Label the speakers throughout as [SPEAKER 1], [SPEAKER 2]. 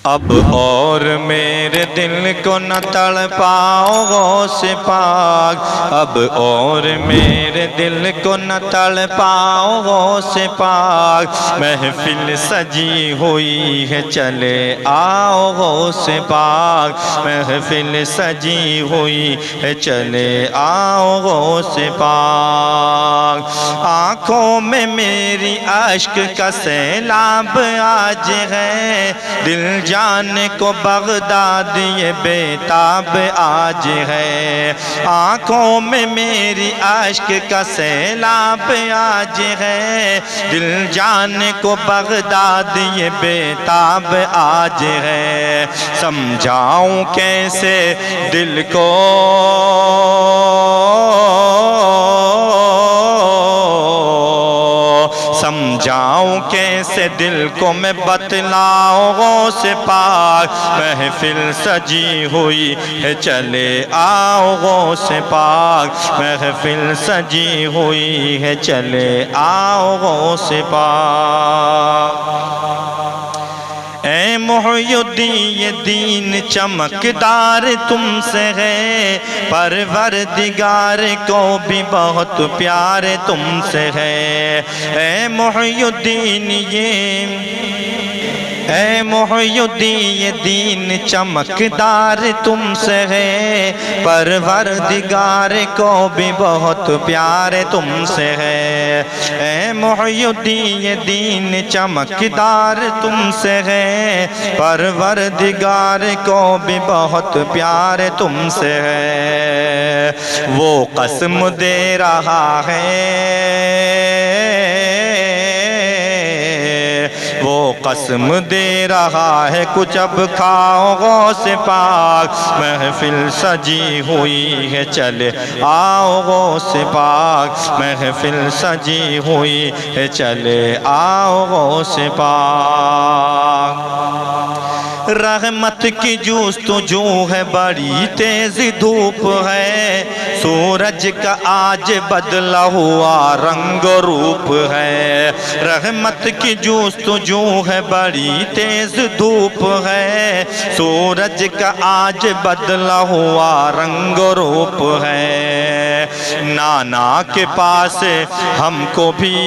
[SPEAKER 1] اب اور میرے دل کو نہ تڑپاؤ غوث پاک، اب اور میرے دل کو نہ تڑپاؤ غوث پاک، محفل سجی ہوئی ہے چلے آؤ غوث پاک، محفل سجی ہوئی ہے چلے آؤ غوث پاک۔ آنکھوں میں میری اشک کا سیلاب آج ہے، دل جان کو بغداد یہ بیتاب آج ہے، آنکھوں میں میری اشک کا سیلاب آج ہے، دل جان کو بغداد یہ بیتاب آج ہے، سمجھاؤں کیسے دل کو سمجھاؤں کیسے دل کو میں بتلاؤں غوث پاک، محفل سجی ہوئی ہے چلے آؤ غوث پاک، محفل سجی ہوئی ہے چلے آؤ غوث پاک۔ اے محی الدین یہ دین چمکدار تم سے ہے، پروردگار کو بھی بہت پیار تم سے ہے، اے محی الدین اے محی الدین یہ دین چمکدار تم سے ہے، پروردگار کو بھی بہت پیار تم سے ہے، اے محی الدین یہ دین چمکدار تم سے ہے، پروردگار کو بھی بہت پیار تم سے ہے، وہ قسم دے رہا ہے، وہ قسم دے رہا ہے کچھ اب کھاؤ غوث پاک، محفل سجی ہوئی ہے چلے آؤ غوث پاک، محفل سجی ہوئی ہے چلے آؤ غوث پاک۔ رحمت کی جستجو ہے بڑی تیز دھوپ ہے، سورج کا آج بدلا ہوا رنگ روپ ہے، رحمت کی جستجو ہے بڑی تیز دھوپ ہے، سورج کا آج بدلا ہوا رنگ روپ ہے، نانا کے پاس ہم کو بھی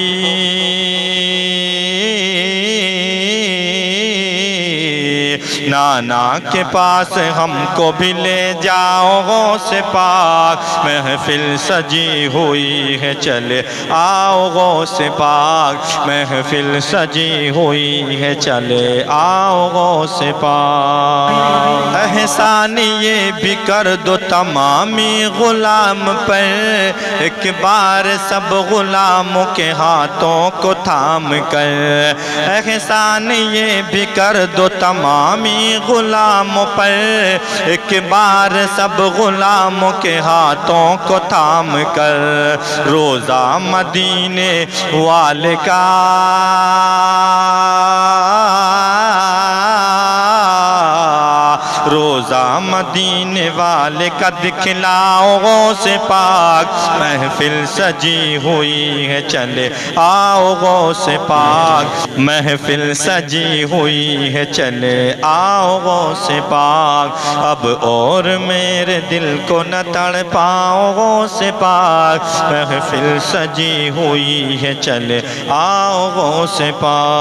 [SPEAKER 1] نانا کے پاس ہم کو بھی لے جاؤ غوث پاک، محفل سجی ہوئی ہے چلے آؤ غوث پاک، محفل سجی ہوئی ہے چلے آؤ غوث پاک۔ احسان یہ بھی کر دو تمامی غلام پر، ایک بار سب غلاموں کے ہاتھوں کو تھام کر، احسان یہ بھی کر دو تمامی غلاموں پر، ایک بار سب غلاموں کے ہاتھوں کو تھام کر، روزہ مدینے والے کا روزہ مدینے والے کا دکھلاؤ غوث پاک، محفل سجی ہوئی ہے چلے آؤ غوث پاک، محفل سجی ہوئی ہے چلے آؤ غوث پاک، اب اور میرے دل کو نہ تڑپاؤ غوث پاک، محفل سجی ہوئی ہے چلے آؤ غوث پاک۔